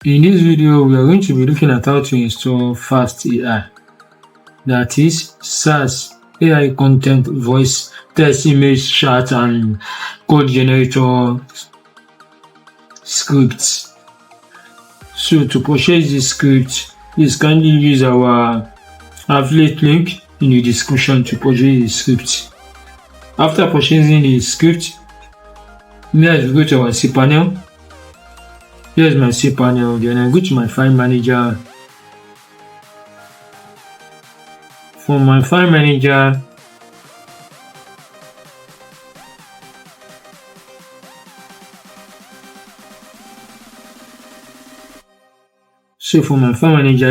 In this video, we are going to be looking at how to install FastAi, that is SaaS AI content, voice, text, image, chat, and code generator scripts. So to purchase this script, please kindly use our affiliate link in the description to purchase the script. After purchasing the script, let's go to our cPanel. Here's my cPanel. Then I go to my file manager. From my file manager,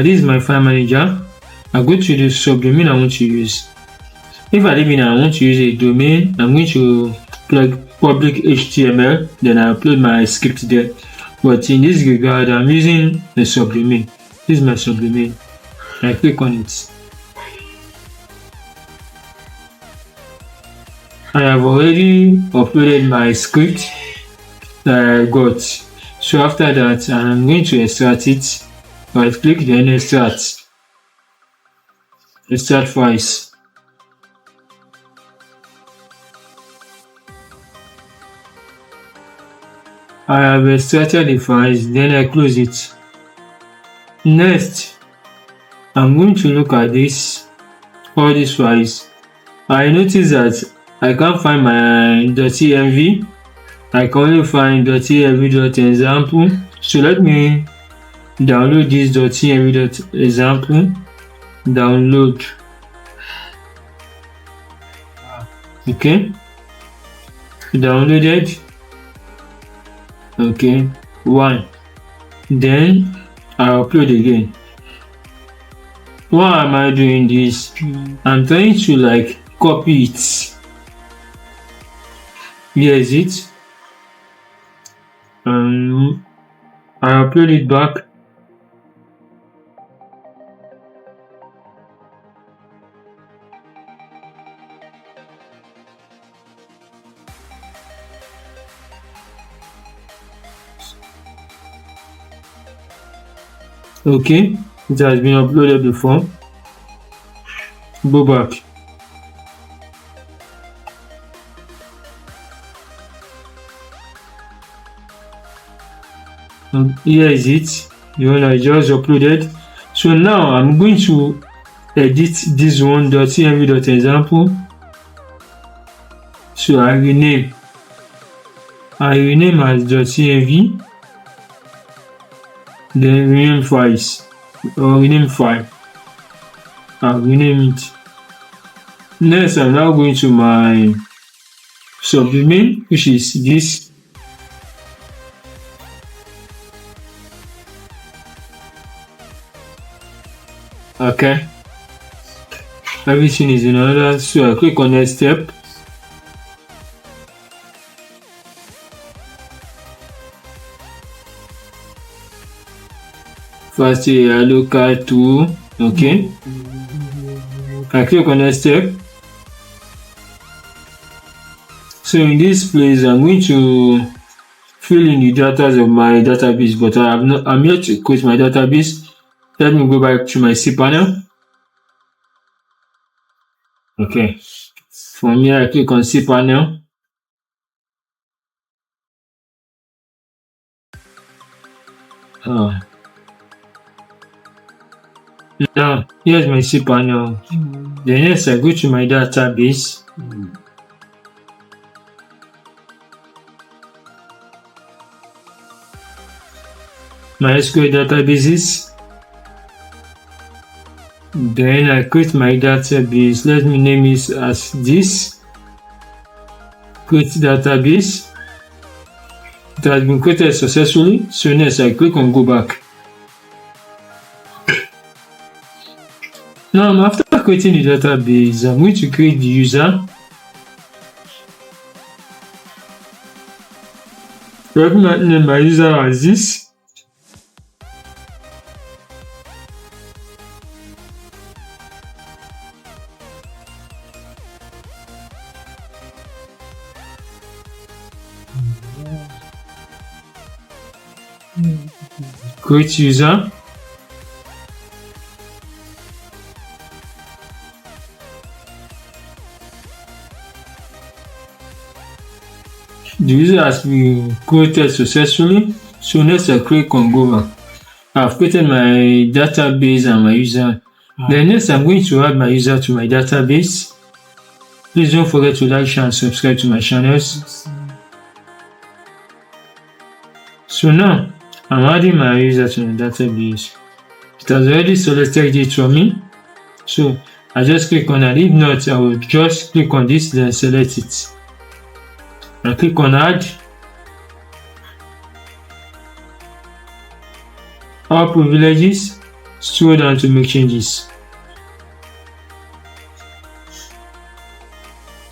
this is my file manager. I go to the subdomain I want to use. If I want to use a domain, I'm going to plug public HTML, then I upload my script there. But in this regard, I'm using the subdomain. This is my subdomain. I click on it. I have already uploaded my script that I got. So after that, I'm going to extract it. Right click, then extract files. I have extracted the files, then I close it. Next, I'm going to look at all these files. I notice that I can't find my .env. I can only find .env.example. So let me download this .env.example. Download. Okay. Downloaded. Okay. One. Then I upload again. Why am I doing this? I'm trying to copy it. Here is it. I upload it back. Okay, it has been uploaded before. Go back. Here is it, the one I just uploaded. So now I'm going to edit this one .env.example. So I rename as .env. Then rename files or rename file. I'll rename it. Next, I'm now going to my subdomain, which is this. Okay, everything is in order, so I click on next step. FastAi DALL-E-2. Okay, I click on next step. So in this place, I'm going to fill in the data of my database, but I'm yet to create my database. Let me go back to my cPanel. Okay, from here I click on cPanel. Now here's my cPanel. Then next I go to my database. My SQL databases. Then I create my database. Let me name it as this. Create database. It has been created successfully. So next I click on go back. Now after creating the database, I'm going to create the user. Let me name my user as this. create user. The user has been created successfully. So next I click on go back. I've created my database and my user. Then next I'm going to add my user to my database. Please don't forget to like, share and subscribe to my channels. So now I'm adding my user to my database. It has already selected it for me. So I just click on it. If not, I will just click on this, then select it. I click on add. All privileges, scroll down to make changes.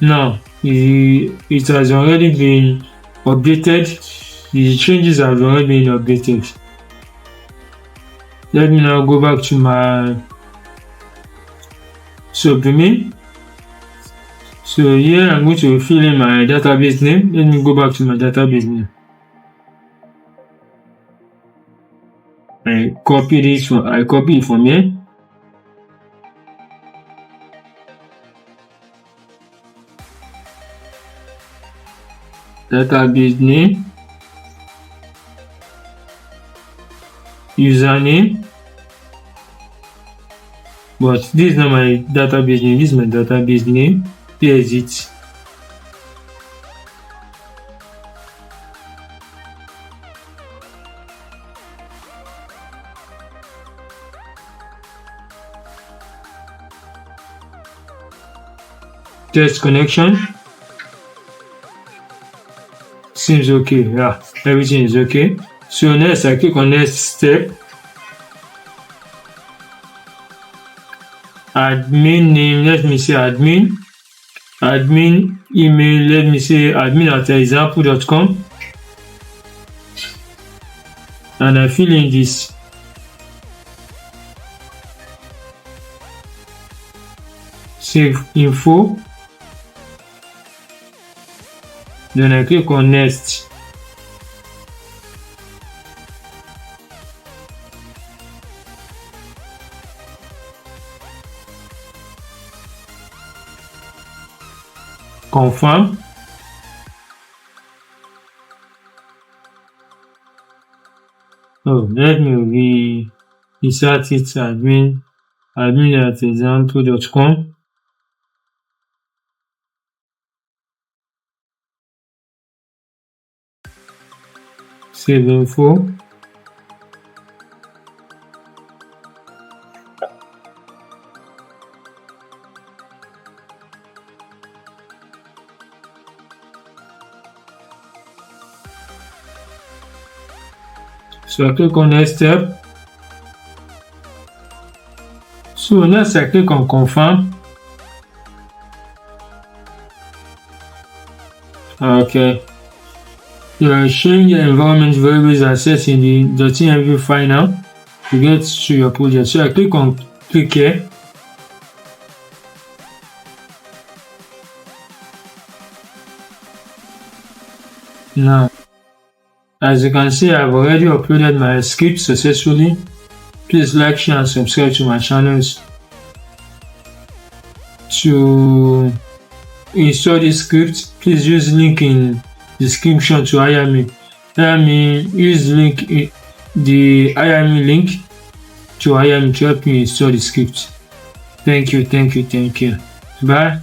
Now it has already been updated. The changes have already been updated. Let me now go back to my subdomain. So here I'm going to fill in my database name. Let me go back to my database name. I copy it from here. Database name, username, but this is not my database name. This is my database name. Here is it. Test connection. Seems okay. Yeah, everything is okay. So next I click on next step. Admin name, let me say admin. Admin email, let me say admin@example.com. And I fill in this. Save info. Then I click on next. Confirm. Oh, let me insert it admin@example.com. Save info. So I click on next step. So next I click on confirm. Okay. You are showing your environment variables are set in the .env file now to get to your project. So I click here. Now, as you can see, I've already uploaded my script successfully. Please like, share and subscribe to my channels. To install this script, please use link in description to hire me. Use the hire me link to hire me to help you install the script. Thank you. Bye.